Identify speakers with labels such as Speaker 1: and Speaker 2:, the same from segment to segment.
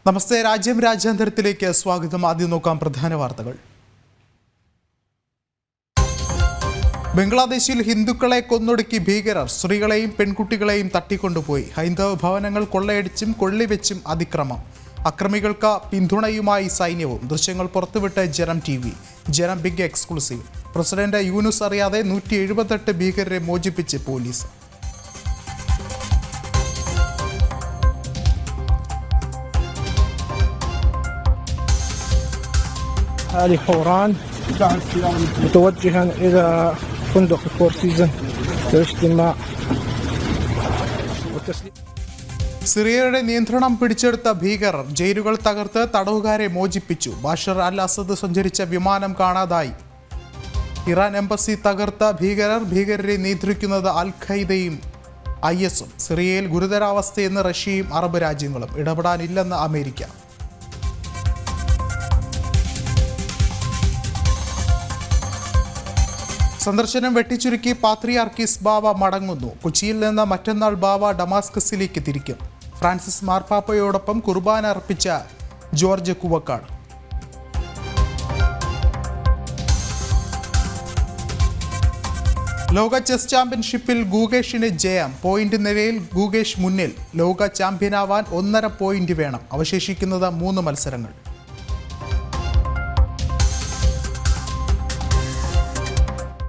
Speaker 1: നമസ്തേ. രാജ്യാന്തരത്തിലേക്ക് സ്വാഗതം. ആദ്യം നോക്കാം പ്രധാന വാർത്തകൾ. ബംഗ്ലാദേശിൽ ഹിന്ദുക്കളെ കൊന്നൊടുക്കി ഭീകരർ സ്ത്രീകളെയും പെൺകുട്ടികളെയും തട്ടിക്കൊണ്ടുപോയി. ഹൈന്ദവ ഭവനങ്ങൾ കൊള്ളയടിച്ചും കൊള്ളിവെച്ചും അതിക്രമം. അക്രമികൾക്ക് പിന്തുണയുമായി സൈന്യവും. ദൃശ്യങ്ങൾ പുറത്തുവിട്ട് ജനം TV. ജനം ബിഗ് എക്സ്ക്ലൂസീവ്. പ്രസിഡന്റ് യൂനുസ് അറിയാതെ 178 ഭീകരരെ മോചിപ്പിച്ച് പോലീസ്.
Speaker 2: آل حوران متوجها إلى فندق فور سيزن للاجتماع والتسليم.
Speaker 1: സിറിയയുടെ നിയന്ത്രണം പിടിച്ചെടുത്ത ഭീകരർ ജയിലുകൾ തകർത്ത് തടവുകാരെ മോചിപ്പിച്ചു. ബഷർ അൽ അസദ് സഞ്ചരിച്ച വിമാനം കാണാതായി. ഇറാൻ എംബസി തകർത്ത ഭീകരരെ നിയന്ത്രിക്കുന്നത് അൽ ഖൈദയും IS-ഉം. സിറിയയിൽ ഗുരുതരാവസ്ഥയെന്ന് റഷ്യയും അറബ് രാജ്യങ്ങളും. ഇടപെടാനില്ലെന്ന് അമേരിക്ക. സന്ദർശനം വെട്ടിച്ചുരുക്കി പാത്രിയാർക്കീസ് ബാവ മടങ്ങുന്നു. കൊച്ചിയിൽ നിന്ന് മറ്റന്നാൾ ബാവ ഡമാസ്കസിലേക്ക് തിരിക്കും. ഫ്രാൻസിസ് മാർപ്പാപ്പയോടൊപ്പം കുർബാന അർപ്പിച്ച ജോർജ് കുവക്കാട്. ലോക ചെസ് ചാമ്പ്യൻഷിപ്പിൽ ഗൂഗേഷിന് ജയം. പോയിന്റ് നിലയിൽ ഗൂഗേഷ് മുന്നിൽ. ലോക ചാമ്പ്യനാവാൻ 1.5 പോയിന്റ് വേണം. അവശേഷിക്കുന്നത് 3 മത്സരങ്ങൾ.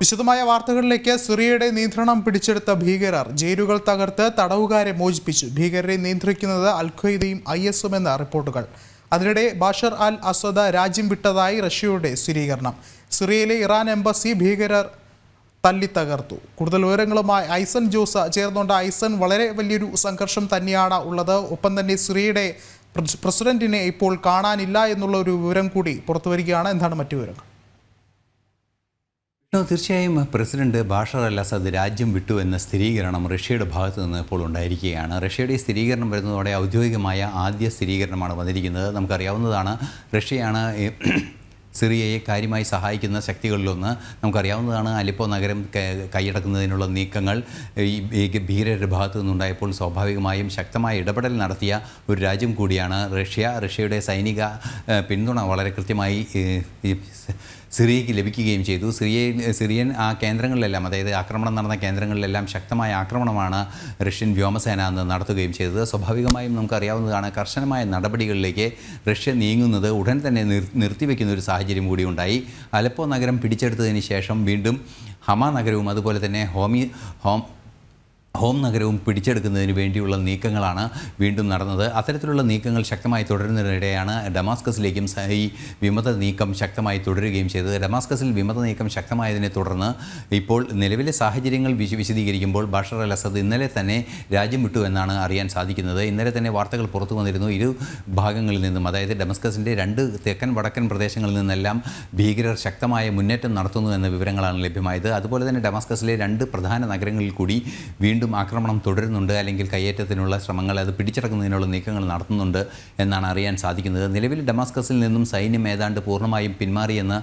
Speaker 1: വിശദമായ വാർത്തകളിലേക്ക്. സിറിയയുടെ നിയന്ത്രണം പിടിച്ചെടുത്ത ഭീകരർ ജയിലുകൾ തകർത്ത് തടവുകാരെ മോചിപ്പിച്ചു. ഭീകരരെ നിയന്ത്രിക്കുന്നത് അൽ ഖൈദയും IS-ഉം എന്ന റിപ്പോർട്ടുകൾ. അതിനിടെ ബഷർ അൽ അസദ് രാജ്യം വിട്ടതായി റഷ്യയുടെ സ്ഥിരീകരണം. സിറിയയിലെ ഇറാൻ എംബസി ഭീകരർ തല്ലി തകർത്തു. കൂടുതൽ വിവരങ്ങളുമായി ഐസൻ ജോസ് ചേർന്നുകൊണ്ട്. ഐസൻ, വളരെ വലിയൊരു സംഘർഷം തന്നെയാണ് ഉള്ളത്. ഒപ്പം തന്നെ സിറിയയുടെ പ്രസിഡന്റിനെ ഇപ്പോൾ കാണാനില്ല എന്നുള്ള ഒരു വിവരം കൂടി പുറത്തു വരികയാണ്. എന്താണ് മറ്റു വിവരങ്ങൾ?
Speaker 3: തീർച്ചയായും പ്രസിഡന്റ് ബഷർ അൽ അസദ് രാജ്യം വിട്ടു എന്ന സ്ഥിരീകരണം റഷ്യയുടെ ഭാഗത്തു നിന്ന് ഇപ്പോൾ ഉണ്ടായിരിക്കുകയാണ്. റഷ്യയുടെ സ്ഥിരീകരണം വരുന്നതോടെ ഔദ്യോഗികമായ ആദ്യ സ്ഥിരീകരണമാണ് വന്നിരിക്കുന്നത്. നമുക്കറിയാവുന്നതാണ്, റഷ്യയാണ് സിറിയയെ കാര്യമായി സഹായിക്കുന്ന ശക്തികളിലൊന്ന്. നമുക്കറിയാവുന്നതാണ്, അലിപ്പോ നഗരം കൈയടക്കുന്നതിനുള്ള നീക്കങ്ങൾ ഈ ഭീകരരുടെ ഭാഗത്തു നിന്നുണ്ടായപ്പോൾ സ്വാഭാവികമായും ശക്തമായ ഇടപെടൽ നടത്തിയ ഒരു രാജ്യം കൂടിയാണ് റഷ്യ. റഷ്യയുടെ സൈനിക പിന്തുണ വളരെ കൃത്യമായി സിറിയയ്ക്ക് ലഭിക്കുകയും ചെയ്തു. സിറിയൻ ആ കേന്ദ്രങ്ങളിലെല്ലാം, അതായത് ആക്രമണം നടന്ന കേന്ദ്രങ്ങളിലെല്ലാം ശക്തമായ ആക്രമണമാണ് റഷ്യൻ വ്യോമസേന അന്ന് നടത്തുകയും ചെയ്തത്. സ്വാഭാവികമായും നമുക്കറിയാവുന്നതാണ്, കർശനമായ നടപടികളിലേക്ക് റഷ്യ നീങ്ങുന്നത് ഉടൻ തന്നെ നിർത്തിവെക്കുന്ന ഒരു സാഹചര്യം കൂടി ഉണ്ടായി. അലപ്പോ നഗരം പിടിച്ചെടുത്തതിന് ശേഷം വീണ്ടും ഹമ നഗരവും അതുപോലെ തന്നെ ഹോം നഗരവും പിടിച്ചെടുക്കുന്നതിന് വേണ്ടിയുള്ള നീക്കങ്ങളാണ് വീണ്ടും നടന്നത്. അത്തരത്തിലുള്ള നീക്കങ്ങൾ ശക്തമായി തുടരുന്നതിനിടെയാണ് ഡമാസ്കസിലേക്കും ഈ വിമത നീക്കം ശക്തമായി തുടരുകയും ചെയ്തത്. ഡമാസ്കസിൽ വിമത നീക്കം ശക്തമായതിനെ തുടർന്ന് ഇപ്പോൾ നിലവിലെ സാഹചര്യങ്ങൾ വിശദീകരിക്കുമ്പോൾ ബഷർ അൽ അസദ് ഇന്നലെ തന്നെ രാജ്യം വിട്ടു എന്നാണ് അറിയാൻ സാധിക്കുന്നത്. ഇന്നലെ തന്നെ വാർത്തകൾ പുറത്തു വന്നിരുന്നു. ഇരു ഭാഗങ്ങളിൽ നിന്നും, അതായത് ഡമാസ്കസിൻ്റെ 2 തെക്കൻ വടക്കൻ പ്രദേശങ്ങളിൽ നിന്നെല്ലാം ഭീകരർ ശക്തമായ മുന്നേറ്റം നടത്തുന്നു എന്ന വിവരങ്ങളാണ് ലഭ്യമായത്. അതുപോലെ തന്നെ ഡമാസ്കസിലെ 2 പ്രധാന നഗരങ്ങളിൽ കൂടി വീണ്ടും ആക്രമണം തുടരുന്നുണ്ട്, അല്ലെങ്കിൽ കയ്യേറ്റത്തിനുള്ള ശ്രമങ്ങൾ, അത് പിടിച്ചടക്കുന്നതിനുള്ള നീക്കങ്ങൾ നടത്തുന്നുണ്ട് എന്നാണ് അറിയാൻ സാധിക്കുന്നത്. നിലവിൽ ഡമാസ്കസിൽ നിന്നും സൈന്യം ഏതാണ്ട് പൂർണ്ണമായും പിന്മാറിയെന്ന്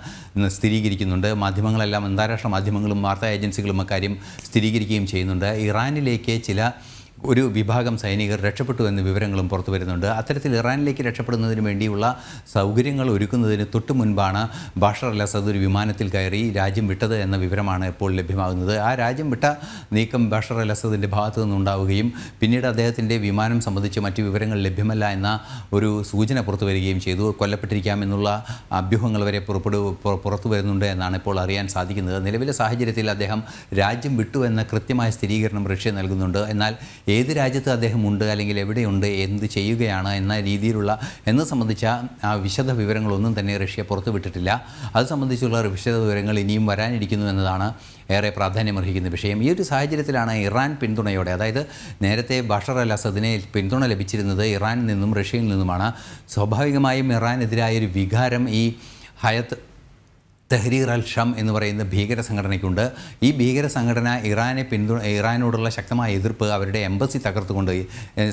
Speaker 3: സ്ഥിരീകരിക്കുന്നുണ്ട്. മാധ്യമങ്ങളെല്ലാം, അന്താരാഷ്ട്ര മാധ്യമങ്ങളും വാർത്താ ഏജൻസികളും അക്കാര്യം സ്ഥിരീകരിക്കുകയും ചെയ്യുന്നുണ്ട്. ഇറാനിലേക്ക് ഒരു വിഭാഗം സൈനികർ രക്ഷപ്പെട്ടു എന്ന വിവരങ്ങളും പുറത്തു വരുന്നുണ്ട്. അത്തരത്തിൽ ഇറാനിലേക്ക് രക്ഷപ്പെടുന്നതിന് വേണ്ടിയുള്ള സൗകര്യങ്ങൾ ഒരുക്കുന്നതിന് തൊട്ടു മുൻപാണ് ബഷർ അൽ അസദ് ഒരു വിമാനത്തിൽ കയറി രാജ്യം വിട്ടത് എന്ന വിവരമാണ് ഇപ്പോൾ ലഭ്യമാകുന്നത്. ആ രാജ്യം വിട്ട നീക്കം ബഷർ അൽ അസദിൻ്റെ ഭാഗത്തു നിന്നുണ്ടാവുകയും പിന്നീട് അദ്ദേഹത്തിൻ്റെ വിമാനം സംബന്ധിച്ച് മറ്റ് വിവരങ്ങൾ ലഭ്യമല്ല എന്ന ഒരു സൂചന പുറത്തു വരികയും ചെയ്തു. കൊല്ലപ്പെട്ടിരിക്കാമെന്നുള്ള അഭ്യൂഹങ്ങൾ വരെ പുറത്തു വരുന്നുണ്ട് എന്നാണ് ഇപ്പോൾ അറിയാൻ സാധിക്കുന്നത്. നിലവിലെ സാഹചര്യത്തിൽ അദ്ദേഹം രാജ്യം വിട്ടു എന്ന കൃത്യമായ സ്ഥിരീകരണം റഷ്യ നൽകുന്നുണ്ട്. എന്നാൽ ഏത് രാജ്യത്ത് അദ്ദേഹമുണ്ട്, അല്ലെങ്കിൽ എവിടെയുണ്ട്, എന്ത് ചെയ്യുകയാണ് എന്ന സംബന്ധിച്ച ആ വിശദ വിവരങ്ങളൊന്നും തന്നെ റഷ്യ പുറത്തുവിട്ടിട്ടില്ല. അത് സംബന്ധിച്ചുള്ള വിശദ വിവരങ്ങൾ ഇനിയും വരാനിരിക്കുന്നു എന്നതാണ് ഏറെ പ്രാധാന്യമർഹിക്കുന്ന വിഷയം. ഈ ഒരു സാഹചര്യത്തിലാണ് ഇറാൻ പിന്തുണയോടെ, അതായത് നേരത്തെ ബഷർ അൽ അസദിനെ പിന്തുണ ലഭിച്ചിരുന്നത് ഇറാനിൽ നിന്നും റഷ്യയിൽ നിന്നുമാണ്. സ്വാഭാവികമായും ഇറാനെതിരായൊരു വികാരം ഈ തെഹ്രീർ അൽ ഷം എന്ന് പറയുന്ന ഭീകര സംഘടനയ്ക്കുണ്ട്. ഈ ഭീകര സംഘടന ഇറാനോടുള്ള ശക്തമായ എതിർപ്പ് അവരുടെ എംബസി തകർത്തുകൊണ്ട്,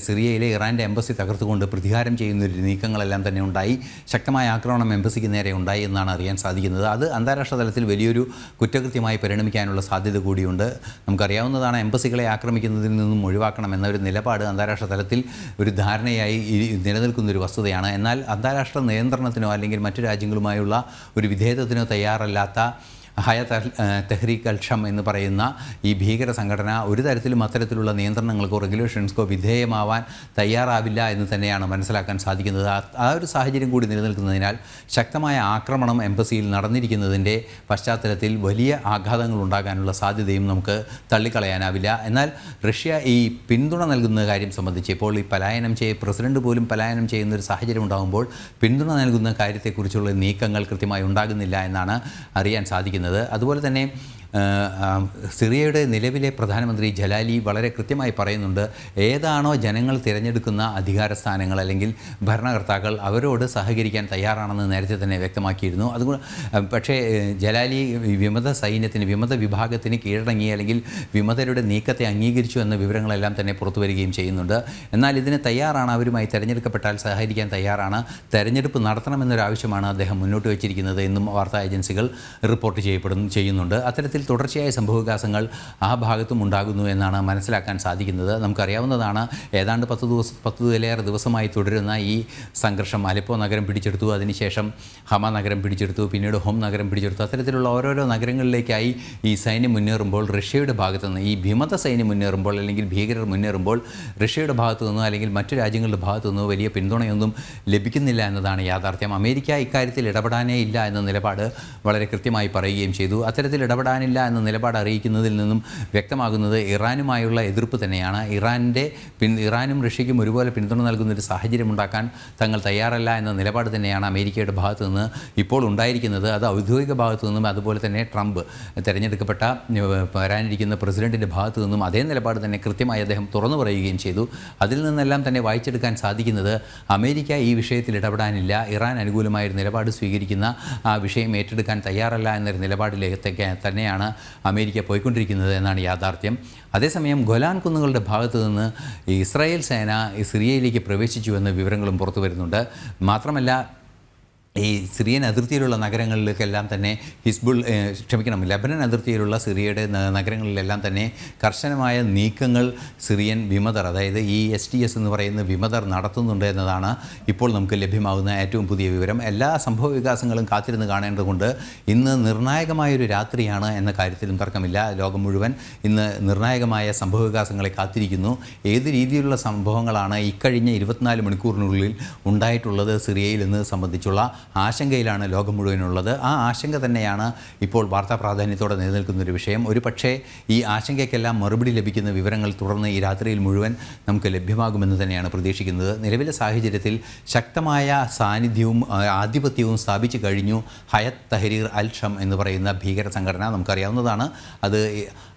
Speaker 3: സിറിയയിലെ ഇറാൻ്റെ എംബസി തകർത്തുകൊണ്ട് പ്രതികാരം ചെയ്യുന്ന ഒരു നീക്കങ്ങളെല്ലാം തന്നെ ഉണ്ടായി. ശക്തമായ ആക്രമണം എംബസിക്ക് നേരെ ഉണ്ടായി എന്നാണ് അറിയാൻ സാധിക്കുന്നത്. അത് അന്താരാഷ്ട്ര തലത്തിൽ വലിയൊരു കുറ്റകൃത്യമായി പരിണമിക്കാനുള്ള സാധ്യത കൂടിയുണ്ട്. നമുക്കറിയാവുന്നതാണ്, എംബസികളെ ആക്രമിക്കുന്നതിൽ നിന്നും ഒഴിവാക്കണം എന്ന ഒരു നിലപാട് അന്താരാഷ്ട്ര തലത്തിൽ ഒരു ധാരണയായി നിലനിൽക്കുന്നൊരു വസ്തുതയാണ്. എന്നാൽ അന്താരാഷ്ട്ര നിയന്ത്രണത്തിനോ അല്ലെങ്കിൽ മറ്റു രാജ്യങ്ങളുമായുള്ള ഒരു വിധേയത്വത്തിനോ തയ്യാറല്ലാത്ത ഹയത്ത് തെഹ്രീക്ക് അൽ ഷം എന്ന് പറയുന്ന ഈ ഭീകര സംഘടന ഒരു തരത്തിലും അത്തരത്തിലുള്ള നിയന്ത്രണങ്ങൾക്കോ റെഗുലേഷൻസ്ക്കോ വിധേയമാവാൻ തയ്യാറാവില്ല എന്ന് തന്നെയാണ് മനസ്സിലാക്കാൻ സാധിക്കുന്നത്. ആ ഒരു സാഹചര്യം കൂടി നിലനിൽക്കുന്നതിനാൽ ശക്തമായ ആക്രമണം എംബസിയിൽ നടന്നിരിക്കുന്നതിൻ്റെ പശ്ചാത്തലത്തിൽ വലിയ ആഘാതങ്ങൾ ഉണ്ടാകാനുള്ള സാധ്യതയും നമുക്ക് തള്ളിക്കളയാനാവില്ല. എന്നാൽ റഷ്യ ഈ പിന്തുണ നൽകുന്ന കാര്യം സംബന്ധിച്ച് ഇപ്പോൾ ഈ പ്രസിഡന്റ് പോലും പലായനം ചെയ്യുന്ന ഒരു സാഹചര്യം ഉണ്ടാകുമ്പോൾ പിന്തുണ നൽകുന്ന കാര്യത്തെക്കുറിച്ചുള്ള നീക്കങ്ങൾ കൃത്യമായി ഉണ്ടാകുന്നില്ല എന്നാണ് അറിയാൻ സാധിക്കുന്നത്. അതുപോലെ തന്നെ സിറിയയുടെ നിലവിലെ പ്രധാനമന്ത്രി ജലാലി വളരെ കൃത്യമായി പറയുന്നുണ്ട്, ഏതാണോ ജനങ്ങൾ തിരഞ്ഞെടുക്കുന്ന അധികാര സ്ഥാനങ്ങൾ അല്ലെങ്കിൽ ഭരണകർത്താക്കൾ അവരോട് സഹകരിക്കാൻ തയ്യാറാണെന്ന് നേരത്തെ തന്നെ വ്യക്തമാക്കിയിരുന്നു. അതുകൊണ്ട് പക്ഷേ ജലാലി വിമത വിഭാഗത്തിന് കീഴടങ്ങി അല്ലെങ്കിൽ വിമതരുടെ നീക്കത്തെ അംഗീകരിച്ചു എന്ന വിവരങ്ങളെല്ലാം തന്നെ പുറത്തു വരികയും ചെയ്യുന്നുണ്ട്. എന്നാൽ ഇതിന് തയ്യാറാണ്, അവരുമായി തിരഞ്ഞെടുക്കപ്പെട്ടാൽ സഹകരിക്കാൻ തയ്യാറാണ്, തെരഞ്ഞെടുപ്പ് നടത്തണമെന്നൊരാവശ്യമാണ് അദ്ദേഹം മുന്നോട്ട് വച്ചിരിക്കുന്നത് എന്നും വാർത്താ ഏജൻസികൾ റിപ്പോർട്ട് ചെയ്യുന്നുണ്ട്. അത്തരത്തിൽ തുടർച്ചയായ സംഭവവികാസങ്ങൾ ആ ഭാഗത്തും ഉണ്ടാകുന്നു എന്നാണ് മനസ്സിലാക്കാൻ സാധിക്കുന്നത്. നമുക്കറിയാവുന്നതാണ്, ഏതാണ്ട് 10 ദിവസമായി തുടരുന്ന ഈ സംഘർഷം. അലെപ്പോ നഗരം പിടിച്ചെടുത്തു, അതിനുശേഷം ഹമ നഗരം പിടിച്ചെടുത്തു, പിന്നീട് ഹോം നഗരം പിടിച്ചെടുത്തു. അത്തരത്തിലുള്ള ഓരോരോ നഗരങ്ങളിലേക്കായി ഈ സൈന്യം മുന്നേറുമ്പോൾ റഷ്യയുടെ ഭാഗത്തു നിന്ന്, ഈ വിമത സൈന്യം മുന്നേറുമ്പോൾ അല്ലെങ്കിൽ ഭീകരർ മുന്നേറുമ്പോൾ റഷ്യയുടെ ഭാഗത്തു നിന്നോ അല്ലെങ്കിൽ മറ്റു രാജ്യങ്ങളുടെ ഭാഗത്തു നിന്നോ വലിയ പിന്തുണയൊന്നും ലഭിക്കുന്നില്ല എന്നതാണ് യാഥാർത്ഥ്യം. അമേരിക്ക ഇക്കാര്യത്തിൽ ഇടപെടാനേ ഇല്ല എന്ന നിലപാട് വളരെ കൃത്യമായി പറയുകയും ചെയ്തു. അത്തരത്തിൽ ഇടപെടാനില്ല എന്ന നിലപാട് അറിയിക്കുന്നതിൽ നിന്നും വ്യക്തമാകുന്നത് ഇറാനുമായുള്ള എതിർപ്പ് തന്നെയാണ്. ഇറാനും റഷ്യയ്ക്കും ഒരുപോലെ പിന്തുണ നൽകുന്നൊരു സാഹചര്യം ഉണ്ടാക്കാൻ തങ്ങൾ തയ്യാറല്ല എന്ന നിലപാട് തന്നെയാണ് അമേരിക്കയുടെ ഭാഗത്തു നിന്ന് ഇപ്പോൾ ഉണ്ടായിരിക്കുന്നത്. അത് ഔദ്യോഗിക ഭാഗത്തു നിന്നും അതുപോലെ തന്നെ ട്രംപ് തിരഞ്ഞെടുക്കപ്പെട്ട വരാനിരിക്കുന്ന പ്രസിഡന്റിൻ്റെ ഭാഗത്തു നിന്നും അതേ നിലപാട് തന്നെ കൃത്യമായി അദ്ദേഹം തുറന്നു പറയുകയും ചെയ്തു. അതിൽ നിന്നെല്ലാം തന്നെ വായിച്ചെടുക്കാൻ സാധിക്കുന്നത് അമേരിക്ക ഈ വിഷയത്തിൽ ഇടപെടാനില്ല, ഇറാൻ അനുകൂലമായൊരു നിലപാട് സ്വീകരിക്കുന്ന ആ വിഷയം ഏറ്റെടുക്കാൻ തയ്യാറല്ല എന്നൊരു നിലപാടിലേക്ക് തന്നെയാണ് അമേരിക്ക പോയിക്കൊണ്ടിരിക്കുന്നത് എന്നാണ് യാഥാർത്ഥ്യം. അതേസമയം ഗൊലാൻ കുന്നുകളുടെ ഭാഗത്തു നിന്ന് ഇസ്രായേൽ സേന സിറിയയിലേക്ക് പ്രവേശിച്ചുവെന്ന വിവരങ്ങളും പുറത്തു വരുന്നുണ്ട്. മാത്രമല്ല, ഈ സിറിയൻ അതിർത്തിയിലുള്ള നഗരങ്ങളിലേക്കെല്ലാം തന്നെ ലെബനൻ അതിർത്തിയിലുള്ള സിറിയയുടെ നഗരങ്ങളിലെല്ലാം തന്നെ കർശനമായ നീക്കങ്ങൾ സിറിയൻ വിമതർ, അതായത് ഈ SDS എന്ന് പറയുന്ന വിമതർ നടത്തുന്നുണ്ട് എന്നതാണ് ഇപ്പോൾ നമുക്ക് ലഭ്യമാകുന്ന ഏറ്റവും പുതിയ വിവരം. എല്ലാ സംഭവ വികാസങ്ങളും കാത്തിരുന്ന് കാണേണ്ടതുകൊണ്ട് ഇന്ന് നിർണായകമായൊരു രാത്രിയാണ് എന്ന കാര്യത്തിലും തർക്കമില്ല. ലോകം മുഴുവൻ ഇന്ന് നിർണായകമായ സംഭവ വികാസങ്ങളെ കാത്തിരിക്കുന്നു. ഏത് രീതിയിലുള്ള സംഭവങ്ങളാണ് ഇക്കഴിഞ്ഞ 24 മണിക്കൂറിനുള്ളിൽ ഉണ്ടായിട്ടുള്ളത് സിറിയയിൽ എന്ന് സംബന്ധിച്ചുള്ള ആശങ്കയിലാണ് ലോകം മുഴുവനുള്ളത്. ആ ആശങ്ക തന്നെയാണ് ഇപ്പോൾ വാർത്താ പ്രാധാന്യത്തോടെ നിലനിൽക്കുന്നൊരു വിഷയം. ഒരു പക്ഷേ ഈ ആശങ്കയ്ക്കെല്ലാം മറുപടി ലഭിക്കുന്ന വിവരങ്ങൾ തുടർന്ന് ഈ രാത്രിയിൽ മുഴുവൻ നമുക്ക് ലഭ്യമാകുമെന്ന് തന്നെയാണ് പ്രതീക്ഷിക്കുന്നത്. നിലവിലെ സാഹചര്യത്തിൽ ശക്തമായ സാന്നിധ്യവും ആധിപത്യവും സ്ഥാപിച്ചു കഴിഞ്ഞു ഹയത്ത് തഹ്രീർ അൽ ഷം എന്ന് പറയുന്ന ഭീകര സംഘടന. നമുക്കറിയാവുന്നതാണ്, അത്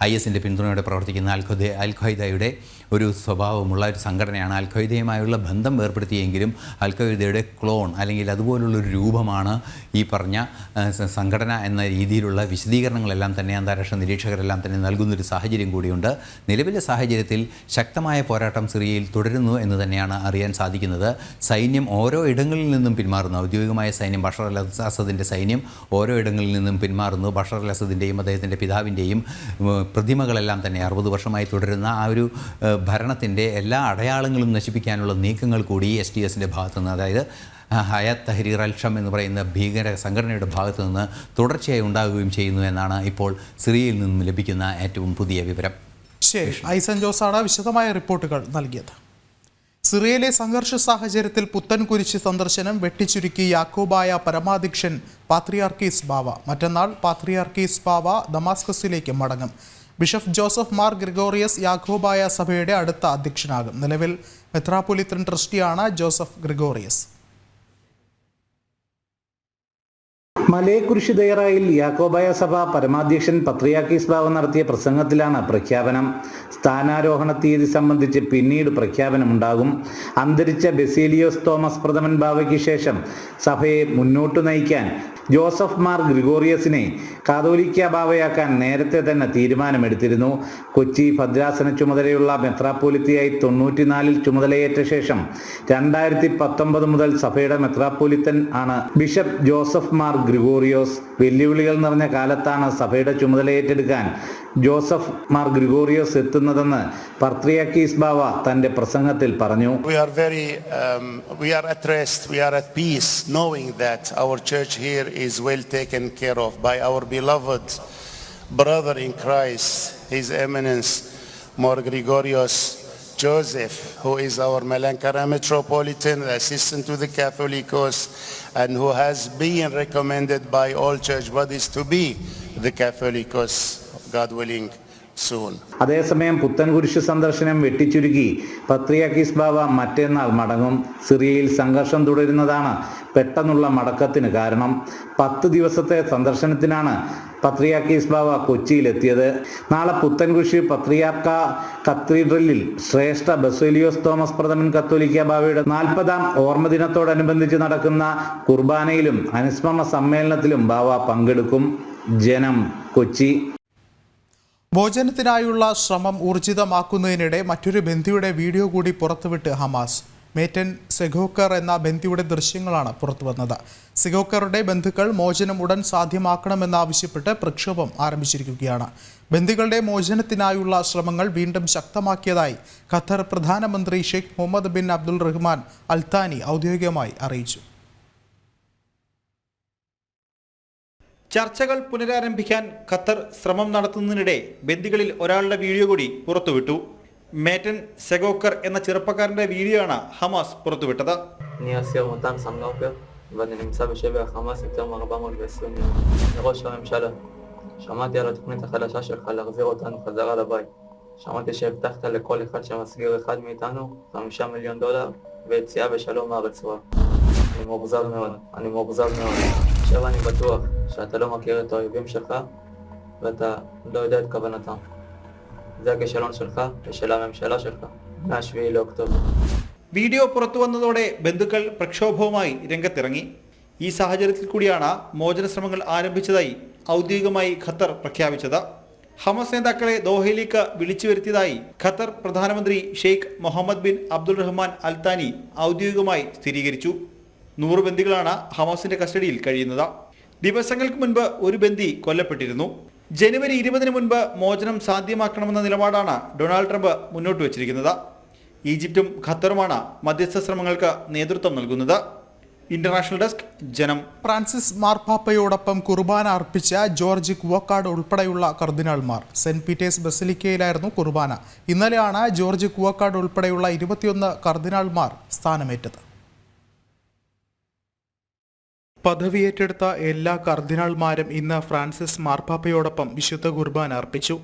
Speaker 3: IS-ൻ്റെ പിന്തുണയോടെ പ്രവർത്തിക്കുന്ന അൽ ഖ്വയ്ദയുടെ ഒരു സ്വഭാവമുള്ള ഒരു സംഘടനയാണ്. അൽ ഖ്വയ്ദയുമായുള്ള ബന്ധം ഏർപ്പെടുത്തിയെങ്കിലും അൽ ഖ്വയ്ദയുടെ ക്ലോൺ അല്ലെങ്കിൽ അതുപോലുള്ളൊരു രൂപമാണ് ഈ പറഞ്ഞ സംഘടന എന്ന രീതിയിലുള്ള വിശദീകരണങ്ങളെല്ലാം തന്നെ അന്താരാഷ്ട്ര നിരീക്ഷകരെല്ലാം തന്നെ നൽകുന്നൊരു സാഹചര്യം കൂടിയുണ്ട്. നിലവിലെ സാഹചര്യത്തിൽ ശക്തമായ പോരാട്ടം സിറിയയിൽ തുടരുന്നു എന്ന് തന്നെയാണ് അറിയാൻ സാധിക്കുന്നത്. സൈന്യം ഓരോ ഇടങ്ങളിൽ നിന്നും പിന്മാറുന്നു. ഔദ്യോഗികമായ സൈന്യം, ബഷർ അൽ അസദിൻ്റെ സൈന്യം ഓരോ ഇടങ്ങളിൽ നിന്നും പിന്മാറുന്നു. ബഷർ അൽ അസദിൻ്റെയും അദ്ദേഹത്തിൻ്റെ പിതാവിൻ്റെയും പ്രതിമകളെല്ലാം തന്നെ 60 വർഷമായി തുടരുന്ന ആ ഒരു ഭരണത്തിൻ്റെ എല്ലാ അടയാളങ്ങളും നശിപ്പിക്കാനുള്ള നീക്കങ്ങൾ കൂടി SDSൻ്റെ ഭാഗത്തുനിന്ന്, അതായത് ഹയത്ത് തഹ്രീർ അൽ ഷം എന്ന് പറയുന്ന ഭീകര സംഘടനയുടെ ഭാഗത്തു നിന്ന് തുടർച്ചയായി ഉണ്ടാകുകയും ചെയ്യുന്നു എന്നാണ് ഇപ്പോൾ സിറിയയിൽ നിന്നും ലഭിക്കുന്ന ഏറ്റവും പുതിയ വിവരം.
Speaker 1: ശരി, ഐസൻ ജോസാണ് വിശദമായ റിപ്പോർട്ടുകൾ നൽകിയത്. സിറിയയിലെ സംഘർഷ സാഹചര്യത്തിൽ പുത്തൻകുരിശ് സന്ദർശനം വെട്ടിച്ചുരുക്കി യാക്കോബായ പരമാധ്യക്ഷൻ പാത്രിയാർക്കീസ് ബാവ. മറ്റന്നാൾ പാത്രിയാർക്കീസ് ബാവ ദമാസ്കസിലേക്ക് മടങ്ങും. ബിഷപ്പ് ജോസഫ് മാർ ഗ്രിഗോറിയസ് യാക്കോബായ സഭയുടെ അടുത്ത അധ്യക്ഷനാകും. നിലവിൽ മെത്രാപ്പൊലീത്തൻ ട്രസ്റ്റിയാണ് ജോസഫ് ഗ്രിഗോറിയസ്.
Speaker 4: മലയക്കുരിശ് ദയറായിൽ യാക്കോബായ സഭ പരമാധ്യക്ഷൻ പത്രിയാർക്കീസ് ബാവ നടത്തിയ പ്രസംഗത്തിലാണ് പ്രഖ്യാപനം. സ്ഥാനാരോഹണ തീയതി സംബന്ധിച്ച് പിന്നീട് പ്രഖ്യാപനമുണ്ടാകും. അന്തരിച്ച ബസേലിയോസ് തോമസ് പ്രഥമൻ ബാവയ്ക്ക് ശേഷം സഭയെ മുന്നോട്ടു നയിക്കാൻ ജോസഫ് മാർ ഗ്രിഗോറിയസിനെ കാതോലിക്ക ബാവയാക്കാൻ നേരത്തെ തന്നെ തീരുമാനമെടുത്തിരുന്നു. കൊച്ചി ഭദ്രാസന ചുമതലയുള്ള മെത്രാപ്പോലിത്തയായി 94 ചുമതലയേറ്റ ശേഷം 2019 മുതൽ സഭയുടെ മെത്രാപ്പോലിത്തൻ ആണ് ബിഷപ്പ് ജോസഫ് മാർ ഗ്രിഗോറിയോസ്. വെല്ലുവിളികൾ നിറഞ്ഞ കാലത്താണ് സഭയുടെ ചുമതലയേറ്റെടുക്കാൻ ജോസഫ് മാർ ഗ്രിഗോറിയോസ് എത്തുന്നതെന്ന് പത്രിയാർക്കീസ് ബാവ തന്റെ പ്രസംഗത്തിൽ പറഞ്ഞു.
Speaker 5: We are at rest, we are at peace, knowing that our church here is well taken care of by our beloved brother in Christ, His Eminence Mar Gregorios Joseph, who is our Malankara Metropolitan, assistant to the Catholicos, and who has been recommended by all church bodies to be the Catholicos, God willing, soon.
Speaker 4: അതേസമയം പുത്തൻകുരിശ് സന്ദർശനം വെട്ടിച്ചുരുക്കി പത്രിയാർക്കീസ് ബാവ മറ്റന്നാൾ മടങ്ങും. സിറിയയിൽ സംഘർഷം തുടരുന്നതാണ് പെട്ടെന്നുള്ള മടക്കത്തിന് കാരണം. 10 ദിവസത്തെ സന്ദർശനത്തിനാണ് പത്രിയാർക്കീസ് ബാവ കൊച്ചിയിലെത്തിയത്. നാളെ പുത്തൻകുരിശ് പത്രിയാർക്ക കത്തീഡ്രലിൽ ശ്രേഷ്ഠ ബസേലിയോസ് തോമസ് പ്രഥമൻ കത്തോലിക്ക ബാവയുടെ 40ാം ഓർമ്മദിനത്തോടനുബന്ധിച്ച് നടക്കുന്ന കുർബാനയിലും അനുസ്മരണ സമ്മേളനത്തിലും ബാവ പങ്കെടുക്കും. ജനം, കൊച്ചി.
Speaker 1: മോചനത്തിനായുള്ള ശ്രമം ഊർജിതമാക്കുന്നതിനിടെ മറ്റൊരു ബന്ദിയുടെ വീഡിയോ കൂടി പുറത്തുവിട്ട് ഹമാസ്. മേറ്റൻ സെഗോക്കർ എന്ന ബന്ദിയുടെ ദൃശ്യങ്ങളാണ് പുറത്തുവന്നത്. സെഗോക്കറുടെ ബന്ധുക്കൾ മോചനം ഉടൻ സാധ്യമാക്കണമെന്നാവശ്യപ്പെട്ട് പ്രക്ഷോഭം ആരംഭിച്ചിരിക്കുകയാണ്. ബന്ദികളുടെ മോചനത്തിനായുള്ള ശ്രമങ്ങൾ വീണ്ടും ശക്തമാക്കിയതായി ഖത്തർ പ്രധാനമന്ത്രി ഷെയ്ഖ് മുഹമ്മദ് ബിൻ അബ്ദുൽ റഹ്മാൻ അൽത്താനി ഔദ്യോഗികമായി അറിയിച്ചു.
Speaker 6: ചർച്ചകൾ പുനരാരംഭിക്കാൻ ഖത്തർ ശ്രമം നടത്തുന്നതിനിടെ ബന്ദികളിൽ ഒരാളുടെ വീഡിയോ കൂടി പുറത്തുവിട്ടു. മേറ്റൻ സെഗോക്കർ എന്ന ചെറുപ്പക്കാരന്റെ വീഡിയോ ആണ് ഹമാസ് പുറത്തുവിട്ടത്.
Speaker 7: ואני נמצא בשבי החמאס יותר מ-420 יום. מראש הממשלה, שמעתי על התוכנית החדשה שלך להחזיר אותנו חזרה לבית. שמעתי שהבטחת לכל אחד שמסגיר אחד מאיתנו $5 מיליון ויציאה בשלום מהרצועה. אני מאוכזב מאוד. עכשיו אני בטוח שאתה לא מכיר את האויבים שלך ואתה לא יודע את כוונתם. זה הכישלון שלך ושל הממשלה שלך מ-7 לאוקטובר.
Speaker 6: വീഡിയോ പുറത്തു വന്നതോടെ ബന്ധുക്കൾ പ്രക്ഷോഭവുമായി രംഗത്തിറങ്ങി. ഈ സാഹചര്യത്തിൽ കൂടിയാണ് മോചന ശ്രമങ്ങൾ ആരംഭിച്ചതായി ഔദ്യോഗികമായി ഖത്തർ പ്രഖ്യാപിച്ചത്. ഹമസ് നേതാക്കളെ ദോഹയിലേക്ക് വിളിച്ചു വരുത്തിയതായി ഖത്തർ പ്രധാനമന്ത്രി ഷെയ്ഖ് മുഹമ്മദ് ബിൻ അബ്ദുൽ റഹ്മാൻ അൽത്താനി ഔദ്യോഗികമായി സ്ഥിരീകരിച്ചു. 100 ബന്ദികളാണ് ഹമാസിന്റെ കസ്റ്റഡിയിൽ കഴിയുന്നത്. ദിവസങ്ങൾക്ക് മുൻപ് ഒരു ബന്ദി കൊല്ലപ്പെട്ടിരുന്നു. ജനുവരി 20 മുൻപ് മോചനം സാധ്യമാക്കണമെന്ന നിലപാടാണ് ഡൊണാൾഡ് ട്രംപ് മുന്നോട്ട് വച്ചിരിക്കുന്നത്. ഈജിപ്തും ഖത്തറുമാണ് മധ്യസ്ഥ ശ്രമങ്ങൾക്ക് നേതൃത്വം നൽകുന്നത്. ഇന്റർനാഷണൽ ഡെസ്ക്, ജനം.
Speaker 1: ഫ്രാൻസിസ് മാർപ്പാപ്പയോടൊപ്പം കുർബാന അർപ്പിച്ച ജോർജ് കുവക്കാട് ഉൾപ്പെടെയുള്ള കർദിനാൾമാർ. സെന്റ് പീറ്റേഴ്സ് ബസലിക്കയിലായിരുന്നു കുർബാന. ഇന്നലെയാണ് ജോർജ് കുവക്കാട് ഉൾപ്പെടെയുള്ള 21 കർദിനാൾമാർ സ്ഥാനമേറ്റത്. പദവിയേറ്റെടുത്ത എല്ലാ കർദിനാൾമാരും ഇന്ന് ഫ്രാൻസിസ് മാർപ്പാപ്പയോടൊപ്പം വിശുദ്ധ കുർബാന അർപ്പിച്ചു.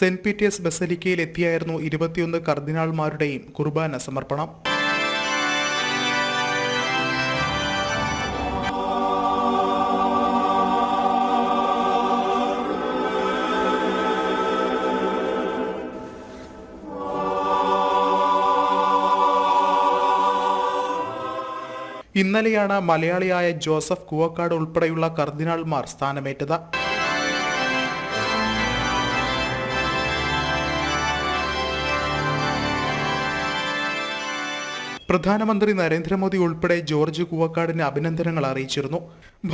Speaker 1: സെന്റ് പീറ്റേഴ്സ് ബസലിക്കയിൽ എത്തിയായിരുന്നു 21 കർദിനാൾമാരുടെയും കുർബാന സമർപ്പണം. ഇന്നലെയാണ് മലയാളിയായ ജോസഫ് കുവക്കാട് ഉൾപ്പെടെയുള്ള കർദിനാൾമാർ സ്ഥാനമേറ്റത്. പ്രധാനമന്ത്രി നരേന്ദ്രമോദി ഉൾപ്പെടെ ജോർജ് കുവക്കാടിന് അഭിനന്ദനങ്ങൾ അറിയിച്ചിരുന്നു.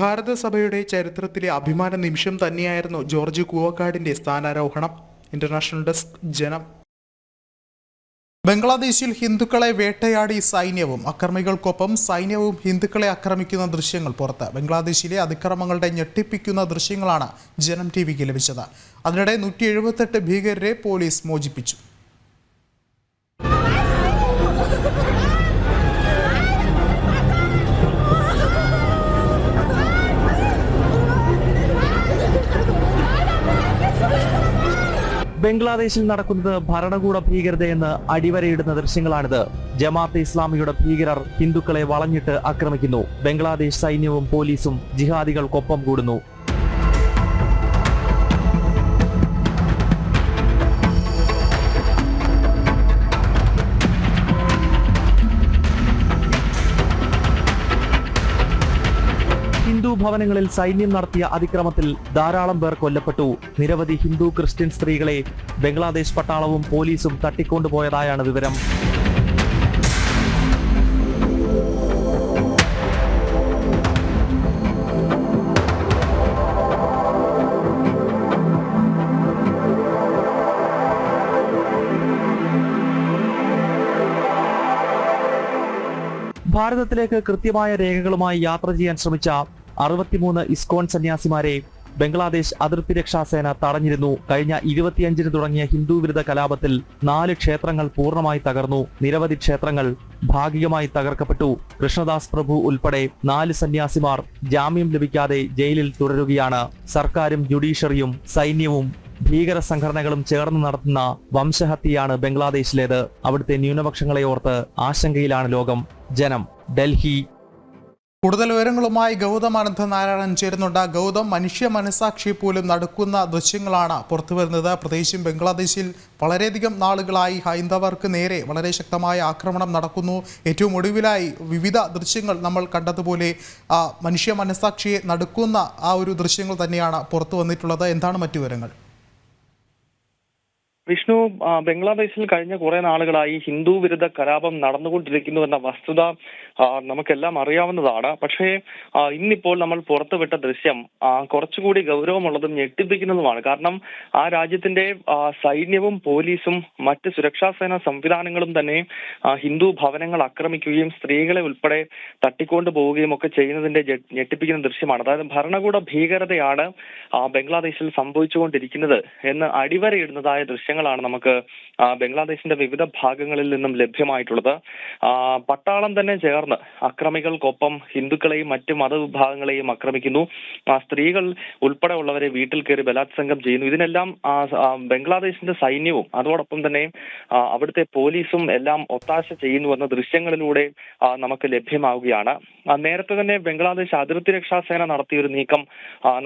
Speaker 1: ഭാരതസഭയുടെ ചരിത്രത്തിലെ അഭിമാന നിമിഷം തന്നെയായിരുന്നു ജോർജ് കുവക്കാടിന്റെ സ്ഥാനാരോഹണം. ഇന്റർനാഷണൽ ഡെസ്ക്, ജനം. ബംഗ്ലാദേശിൽ ഹിന്ദുക്കളെ വേട്ടയാടി സൈന്യവും. അക്രമികൾക്കൊപ്പം സൈന്യവും ഹിന്ദുക്കളെ ആക്രമിക്കുന്ന ദൃശ്യങ്ങൾ പുറത്ത്. ബംഗ്ലാദേശിലെ അതിക്രമങ്ങളുടെ ഞെട്ടിപ്പിക്കുന്ന ദൃശ്യങ്ങളാണ് ജനം ടിവിക്ക് ലഭിച്ചത്. അതിനിടെ 178 ഭീകരരെ പോലീസ് മോചിപ്പിച്ചു.
Speaker 8: ബംഗ്ലാദേശിൽ നടക്കുന്നത് ഭരണകൂട ഭീകരതയെന്ന് അടിവരയിടുന്ന ദൃശ്യങ്ങളാണിത്. ജമാഅത്തെ ഇസ്ലാമിയുടെ ഭീകരർ ഹിന്ദുക്കളെ വളഞ്ഞിട്ട് ആക്രമിക്കുന്നു. ബംഗ്ലാദേശ് സൈന്യവും പോലീസും ജിഹാദികൾക്കൊപ്പം കൂടുന്നു. ഹിന്ദു ഭവനങ്ങളിൽ സൈന്യം നടത്തിയ അതിക്രമത്തിൽ ധാരാളം പേർ കൊല്ലപ്പെട്ടു. നിരവധി ഹിന്ദു ക്രിസ്ത്യൻ സ്ത്രീകളെ ബംഗ്ലാദേശ് പട്ടാളവും പോലീസും തട്ടിക്കൊണ്ടുപോയതായാണ് വിവരം. ഭാരതത്തിലേക്ക് കൃത്യമായ രേഖകളുമായി യാത്ര ചെയ്യാൻ ശ്രമിച്ച 63 ഇസ്കോൺ സന്യാസിമാരെ ബംഗ്ലാദേശ് അതിർത്തി രക്ഷാസേന തടഞ്ഞിരുന്നു. കഴിഞ്ഞ 25-ന് തുടങ്ങിയ ഹിന്ദു വിരുദ്ധ കലാപത്തിൽ 4 ക്ഷേത്രങ്ങൾ പൂർണ്ണമായി തകർന്നു. നിരവധി ക്ഷേത്രങ്ങൾ ഭാഗികമായി തകർക്കപ്പെട്ടു. കൃഷ്ണദാസ് പ്രഭു ഉൾപ്പെടെ 4 സന്യാസിമാർ ജാമ്യം ലഭിക്കാതെ ജയിലിൽ തുടരുകയാണ്. സർക്കാരും ജുഡീഷ്യറിയും സൈന്യവും ഭീകര സംഘടനകളും ചേർന്ന് നടത്തുന്ന വംശഹത്യയാണ് ബംഗ്ലാദേശിലേത്. അവിടുത്തെ ന്യൂനപക്ഷങ്ങളെ ഓർത്ത് ആശങ്കയിലാണ് ലോകം. ജനം, ഡൽഹി.
Speaker 1: കൂടുതൽ വിവരങ്ങളുമായി ഗൗതം അനന്തനാരായണൻ ചേരുന്നുണ്ട്. ഗൗതം, മനുഷ്യ മനസാക്ഷി പോലും നടക്കുന്ന ദൃശ്യങ്ങളാണ് പുറത്തുവരുന്നത്. പ്രത്യേകിച്ചും ബംഗ്ലാദേശിൽ വളരെയധികം നാളുകളായി ഹൈന്ദവർക്ക് നേരെ വളരെ ശക്തമായ ആക്രമണം നടക്കുന്നു. ഏറ്റവും ഒടുവിലായി വിവിധ ദൃശ്യങ്ങൾ നമ്മൾ കണ്ടതുപോലെ മനുഷ്യ മനസാക്ഷിയെ നടുക്കുന്ന ആ ഒരു ദൃശ്യങ്ങൾ തന്നെയാണ് പുറത്തു വന്നിട്ടുള്ളത്. എന്താണ് മറ്റു വിവരങ്ങൾ?
Speaker 9: വിഷ്ണു, ബംഗ്ലാദേശിൽ കഴിഞ്ഞ കുറെ നാളുകളായി ഹിന്ദു വിരുദ്ധ കലാപം നടന്നുകൊണ്ടിരിക്കുന്നുവെന്ന വസ്തുത നമുക്കെല്ലാം അറിയാവുന്നതാണ്. പക്ഷേ ഇന്നിപ്പോൾ നമ്മൾ പുറത്തുവിട്ട ദൃശ്യം കുറച്ചുകൂടി ഗൗരവമുള്ളതും ഞെട്ടിപ്പിക്കുന്നതുമാണ്. കാരണം ആ രാജ്യത്തിന്റെ സൈന്യവും പോലീസും മറ്റ് സുരക്ഷാ സേനാ സംവിധാനങ്ങളും തന്നെ ഹിന്ദു ഭവനങ്ങൾ ആക്രമിക്കുകയും സ്ത്രീകളെ ഉൾപ്പെടെ തട്ടിക്കൊണ്ടു പോവുകയും ഒക്കെ ചെയ്യുന്നതിന്റെ ഞെട്ടിപ്പിക്കുന്ന ദൃശ്യമാണ്. അതായത് ഭരണകൂട ഭീകരതയാണ് ബംഗ്ലാദേശിൽ സംഭവിച്ചുകൊണ്ടിരിക്കുന്നത് എന്ന് അടിവരയിടുന്നതായ ദൃശ്യങ്ങളാണ് നമുക്ക് ബംഗ്ലാദേശിന്റെ വിവിധ ഭാഗങ്ങളിൽ നിന്നും ലഭ്യമായിട്ടുള്ളത്. പട്ടാളം തന്നെ ചേർന്ന് അക്രമികൾക്കൊപ്പം ഹിന്ദുക്കളെയും മറ്റ് മതവിഭാഗങ്ങളെയും ആക്രമിക്കുന്നു. സ്ത്രീകൾ ഉൾപ്പെടെ ഉള്ളവരെ വീട്ടിൽ കയറി ബലാത്സംഗം ചെയ്യുന്നു. ഇതിനെല്ലാം ബംഗ്ലാദേശിന്റെ സൈന്യവും അതോടൊപ്പം തന്നെ അവിടുത്തെ പോലീസും എല്ലാം ഒത്താശ ചെയ്യുന്നുവെന്ന ദൃശ്യങ്ങളിലൂടെ നമുക്ക് ലഭ്യമാവുകയാണ്. നേരത്തെ തന്നെ ബംഗ്ലാദേശ് അതിർത്തി രക്ഷാസേന നടത്തിയൊരു നീക്കം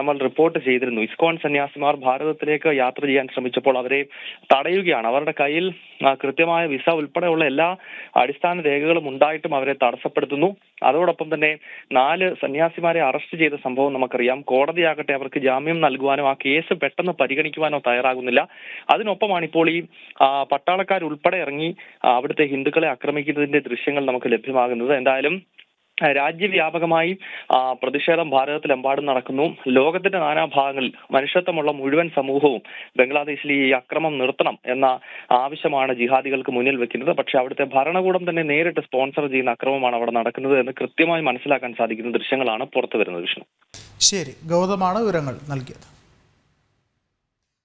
Speaker 9: നമ്മൾ റിപ്പോർട്ട് ചെയ്തിരുന്നു. ഇസ്കോൺ സന്യാസിമാർ ഭാരതത്തിലേക്ക് യാത്ര ചെയ്യാൻ ശ്രമിച്ചപ്പോൾ അവരെ തടയുകയാണ്. അവരുടെ കയ്യിൽ കൃത്യമായ വിസ ഉൾപ്പെടെയുള്ള എല്ലാ അടിസ്ഥാന രേഖകളും ഉണ്ടായിട്ടും അവരെ തടസ്സപ്പെടുത്തുന്നു. അതോടൊപ്പം തന്നെ 4 സന്യാസിമാരെ അറസ്റ്റ് ചെയ്ത സംഭവം നമുക്കറിയാം. കോടതിയാകട്ടെ അവർക്ക് ജാമ്യം നൽകുവാനോ ആ കേസ് പെട്ടെന്ന് പരിഗണിക്കുവാനോ തയ്യാറാകുന്നില്ല. അതിനൊപ്പമാണ് ഇപ്പോൾ ഈ പട്ടാളക്കാരുൾപ്പെടെ ഇറങ്ങി അവിടുത്തെ ഹിന്ദുക്കളെ ആക്രമിക്കുന്നതിന്റെ ദൃശ്യങ്ങൾ നമുക്ക് ലഭ്യമാകുന്നത്. എന്തായാലും രാജ്യവ്യാപകമായി പ്രതിഷേധം ഭാരതത്തിലെമ്പാടും നടക്കുന്നു. ലോകത്തിന്റെ നാനാഭാഗങ്ങളിൽ മനുഷ്യത്വമുള്ള മുഴുവൻ സമൂഹവും ബംഗ്ലാദേശിൽ ഈ അക്രമം നിർത്തണം എന്ന ആവശ്യമാണ് ജിഹാദികൾക്ക് മുന്നിൽ വെക്കുന്നത്. പക്ഷെ അവിടുത്തെ ഭരണകൂടം തന്നെ നേരിട്ട് സ്പോൺസർ ചെയ്യുന്ന അക്രമമാണ് അവിടെ നടക്കുന്നത് എന്ന് കൃത്യമായി മനസ്സിലാക്കാൻ സാധിക്കുന്ന ദൃശ്യങ്ങളാണ് പുറത്തു വരുന്നത്. വിഷ്ണു,
Speaker 1: ശരി, ഗൗതമാണ് വിവരങ്ങൾ നൽകിയത്.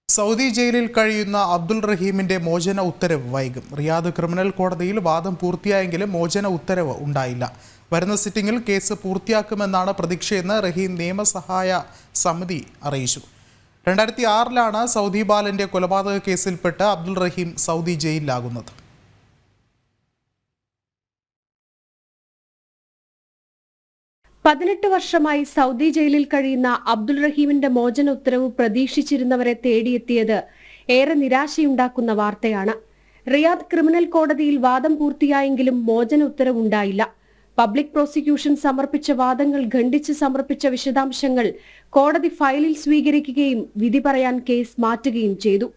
Speaker 1: സൗദി ജയിലിൽ കഴിയുന്ന അബ്ദുൾ റഹീമിന്റെ മോചന ഉത്തരവ് വൈകും. റിയാദ് ക്രിമിനൽ കോടതിയിൽ വാദം പൂർത്തിയായെങ്കിലും മോചന ഉത്തരവ് ഉണ്ടായില്ല. വരുന്ന സിറ്റിംഗിൽ കേസ് പൂർത്തിയാക്കുമെന്നാണ് പ്രതീക്ഷയെന്ന് റഹീം നിയമസഹായ സമിതി അറിയിച്ചു. 2006 സൗദി ബാലന്റെ കൊലപാതക കേസിൽപ്പെട്ട് അബ്ദുൾ റഹീം സൗദി ജയിലിലാകുന്നത്.
Speaker 10: വർഷമായി സൗദി ജയിലിൽ കഴിയുന്ന അബ്ദുൾ റഹീമിന്റെ മോചന ഉത്തരവ് പ്രതീക്ഷിച്ചിരുന്നവരെ തേടിയെത്തിയത് ഏറെ നിരാശയുണ്ടാക്കുന്ന വാർത്തയാണ്. റിയാദ് ക്രിമിനൽ കോടതിയിൽ വാദം പൂർത്തിയായെങ്കിലും മോചന ഉത്തരവുണ്ടായില്ല. പബ്ലിക് പ്രോസിക്യൂഷൻ സമർപ്പിച്ച വാദങ്ങൾ ഖണ്ഡിച്ച് സമർപ്പിച്ച വിശദാംശങ്ങൾ കോടതി ഫയലിൽ സ്വീകരിക്കുകയും വിധി പറയാൻ കേസ് മാറ്റുകയും ചെയ്തു.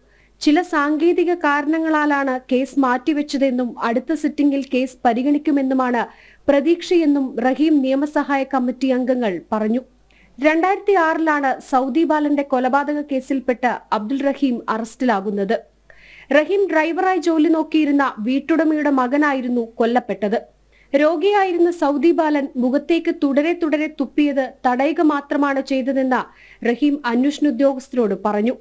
Speaker 10: ചില സാങ്കേതിക കാരണങ്ങളാലാണ് കേസ് മാറ്റിവെച്ചതെന്നും അടുത്ത സിറ്റിംഗിൽ കേസ് പരിഗണിക്കുമെന്നുമാണ് പ്രതീക്ഷയെന്നും റഹീം നിയമസഹായ കമ്മിറ്റി അംഗങ്ങൾ പറഞ്ഞു. 2006 സൗദി ബാലന്റെ കൊലപാതക കേസിൽപ്പെട്ട് അബ്ദുൾ റഹീം അറസ്റ്റിലാകുന്നത്. റഹീം ഡ്രൈവറായി ജോലി നോക്കിയിരുന്ന വീട്ടുടമയുടെ മകനായിരുന്നു കൊല്ലപ്പെട്ടത്. രോഗിയായിരുന്ന സൗദി ബാലൻ മുഖത്തേക്ക് തുടരെ തുപ്പിയത് തടയുക മാത്രമാണ് ചെയ്തതെന്ന് റഹീം അന്വേഷണ ഉദ്യോഗസ്ഥരോട് പറഞ്ഞു.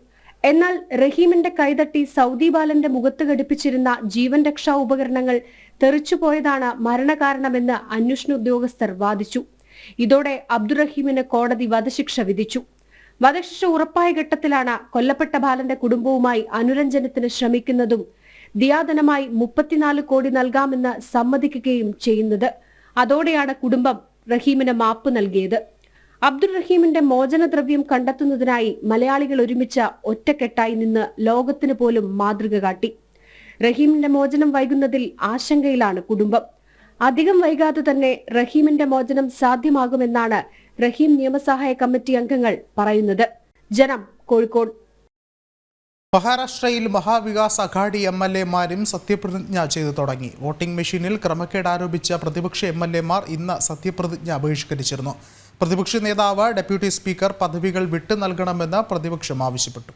Speaker 10: എന്നാൽ റഹീമിന്റെ കൈതട്ടി സൗദി ബാലന്റെ മുഖത്ത് ഘടിപ്പിച്ചിരുന്ന ജീവൻ രക്ഷാ ഉപകരണങ്ങൾ തെറിച്ചുപോയതാണ് മരണകാരണമെന്ന് അന്വേഷണ ഉദ്യോഗസ്ഥർ വാദിച്ചു. ഇതോടെ അബ്ദുൾ റഹീമിന് കോടതി വധശിക്ഷ വിധിച്ചു. വധശിക്ഷ ഉറപ്പായ ഘട്ടത്തിലാണ് കൊല്ലപ്പെട്ട ബാലന്റെ കുടുംബവുമായി അനുരഞ്ജനത്തിന് ശ്രമിക്കുന്നതും ദിയാധനമായി 34 കോടി നൽകാമെന്ന് സമ്മതിക്കുകയും ചെയ്യുന്നത്. അതോടെയാണ് കുടുംബം റഹീമിന് മാപ്പ് നൽകിയത്. അബ്ദുൾ റഹീമിന്റെ മോചനദ്രവ്യം കണ്ടെത്തുന്നതിനായി മലയാളികൾ ഒരുമിച്ച ഒറ്റക്കെട്ടായി നിന്ന് ലോകത്തിന് പോലും മാതൃക കാട്ടി. റഹീമിന്റെ മോചനം വൈകുന്നതിൽ ആശങ്കയിലാണ് കുടുംബം. അധികം വൈകാതെ തന്നെ റഹീമിന്റെ മോചനം സാധ്യമാകുമെന്നാണ് റഹീം നിയമസഹായ കമ്മിറ്റി അംഗങ്ങൾ പറയുന്നത്. ജനം, കോഴിക്കോട്.
Speaker 1: മഹാരാഷ്ട്രയിൽ മഹാവികാസ് അഘാഡി MLA-മാരും സത്യപ്രതിജ്ഞ ചെയ്തു തുടങ്ങി. വോട്ടിംഗ് മെഷീനിൽ ക്രമക്കേട് ആരോപിച്ച പ്രതിപക്ഷ MLA-മാർ ഇന്ന് സത്യപ്രതിജ്ഞ ബഹിഷ്കരിച്ചിരുന്നു. പ്രതിപക്ഷ നേതാവ് ഡെപ്യൂട്ടി സ്പീക്കർ പദവികൾ വിട്ടു നൽകണമെന്ന് പ്രതിപക്ഷം ആവശ്യപ്പെട്ടു.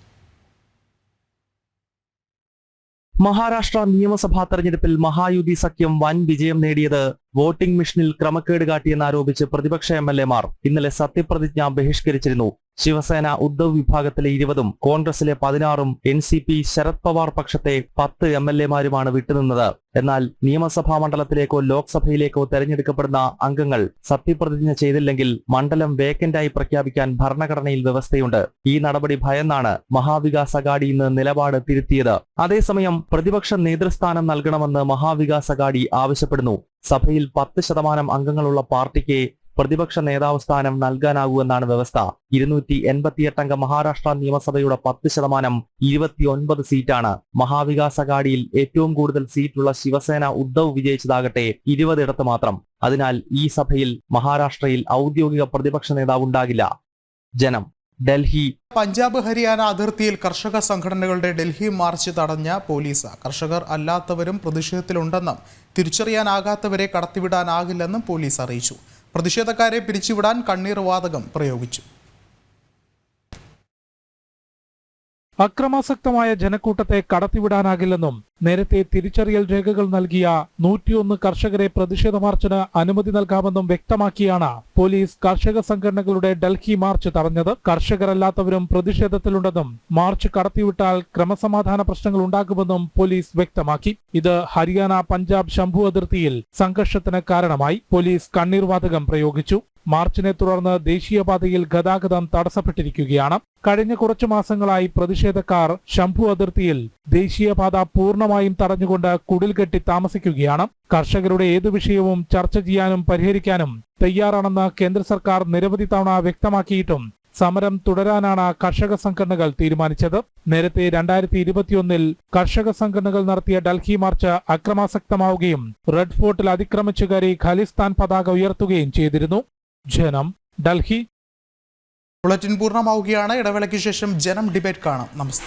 Speaker 8: മഹാരാഷ്ട്ര നിയമസഭാ തെരഞ്ഞെടുപ്പിൽ മഹായുതി സഖ്യം വൻ വിജയം നേടിയത് വോട്ടിംഗ് മെഷീനിൽ ക്രമക്കേട് കാട്ടിയെന്നാരോപിച്ച് പ്രതിപക്ഷ MLA-മാർ ഇന്നലെ സത്യപ്രതിജ്ഞ ബഹിഷ്കരിച്ചിരുന്നു. ശിവസേന ഉദ്ധവ് വിഭാഗത്തിലെ 20-ഉം കോൺഗ്രസിലെ 16-ഉം NCP ശരത് പവാർ പക്ഷത്തെ 10 MLA-മാരുമാണ് വിട്ടുനിന്നത്. എന്നാൽ നിയമസഭാ മണ്ഡലത്തിലേക്കോ ലോക്സഭയിലേക്കോ തെരഞ്ഞെടുക്കപ്പെടുന്ന അംഗങ്ങൾ സത്യപ്രതിജ്ഞ ചെയ്തില്ലെങ്കിൽ മണ്ഡലം വേക്കന്റായി പ്രഖ്യാപിക്കാൻ ഭരണഘടനയിൽ വ്യവസ്ഥയുണ്ട്. ഈ നടപടി ഭയന്നാണ് മഹാവികാസ് അഘാഡി ഇന്ന് നിലപാട് തിരുത്തിയത്. അതേസമയം പ്രതിപക്ഷ നേതൃസ്ഥാനം നൽകണമെന്ന് മഹാവികാസ് അഘാഡി ആവശ്യപ്പെടുന്നു. സഭയിൽ 10% അംഗങ്ങളുള്ള പാർട്ടിക്ക് പ്രതിപക്ഷ നേതാവ് സ്ഥാനം നൽകാനാകൂവെന്നാണ് വ്യവസ്ഥ. 288 അംഗ മഹാരാഷ്ട്ര നിയമസഭയുടെ 10% 29 സീറ്റാണ്. മഹാവികാസ് അഘാഡിയിൽ ഏറ്റവും കൂടുതൽ സീറ്റുള്ള ശിവസേന ഉദ്ധവ് വിജയിച്ചതാകട്ടെ 20 ഇടത്ത് മാത്രം. അതിനാൽ ഈ സഭയിൽ മഹാരാഷ്ട്രയിൽ ഔദ്യോഗിക പ്രതിപക്ഷ നേതാവ് ഉണ്ടാകില്ല. ജനം, ഡൽഹി.
Speaker 1: പഞ്ചാബ് ഹരിയാന അതിർത്തിയിൽ കർഷക സംഘടനകളുടെ ഡൽഹി മാർച്ച് തടഞ്ഞ പോലീസ്. കർഷകർ അല്ലാത്തവരും പ്രതിഷേധത്തിലുണ്ടെന്നും തിരിച്ചറിയാനാകാത്തവരെ കടത്തിവിടാനാകില്ലെന്നും പോലീസ് അറിയിച്ചു. പ്രതിഷേധക്കാരെ പിരിച്ചുവിടാൻ കണ്ണീർ വാതകം പ്രയോഗിച്ചു.
Speaker 2: അക്രമാസക്തമായ ജനക്കൂട്ടത്തെ കടത്തിവിടാനാകില്ലെന്നും നേരത്തെ തിരിച്ചറിയൽ രേഖകൾ നൽകിയ 101 കർഷകരെ പ്രതിഷേധ മാർച്ചിന് അനുമതി നൽകാമെന്നും വ്യക്തമാക്കിയാണ് പോലീസ് കർഷക സംഘടനകളുടെ ഡൽഹി മാർച്ച് തടഞ്ഞത്. കർഷകരല്ലാത്തവരും പ്രതിഷേധത്തിലുണ്ടെന്നും മാർച്ച് കടത്തിവിട്ടാൽ ക്രമസമാധാന പ്രശ്നങ്ങൾ ഉണ്ടാകുമെന്നും പോലീസ് വ്യക്തമാക്കി. ഇത് ഹരിയാന പഞ്ചാബ് ശംഭു അതിർത്തിയിൽ സംഘർഷത്തിന് കാരണമായി. പോലീസ് കണ്ണീർവാതകം പ്രയോഗിച്ചു. മാർച്ചിനെ തുടർന്ന് ദേശീയപാതയിൽ ഗതാഗതം തടസ്സപ്പെട്ടിരിക്കുകയാണ്. കഴിഞ്ഞ കുറച്ചു മാസങ്ങളായി പ്രതിഷേധക്കാർ ശംഭു അതിർത്തിയിൽ ദേശീയപാത പൂർണ്ണമായും തടഞ്ഞുകൊണ്ട് കുടിൽ കെട്ടി താമസിക്കുകയാണ്. കർഷകരുടെ ഏതു വിഷയവും ചർച്ച ചെയ്യാനും പരിഹരിക്കാനും തയ്യാറാണെന്ന് കേന്ദ്ര സർക്കാർ നിരവധി തവണ വ്യക്തമാക്കിയിട്ടും സമരം തുടരാനാണ് കർഷക സംഘടനകൾ തീരുമാനിച്ചത്. നേരത്തെ 2021-ൽ കർഷക സംഘടനകൾ നടത്തിയ ഡൽഹി മാർച്ച് അക്രമാസക്തമാവുകയും റെഡ് ഫോർട്ടിൽ അതിക്രമിച്ചു കയറി ഖലിസ്ഥാൻ പതാക ഉയർത്തുകയും ചെയ്തിരുന്നു. ജനം, ഡൽഹി.
Speaker 1: ബുള്ളറ്റിൻ പൂർണ്ണമാവുകയാണ്. ഇടവേളയ്ക്ക് ശേഷം ജനം ഡിബേറ്റ് കാണാം. നമസ്തേ.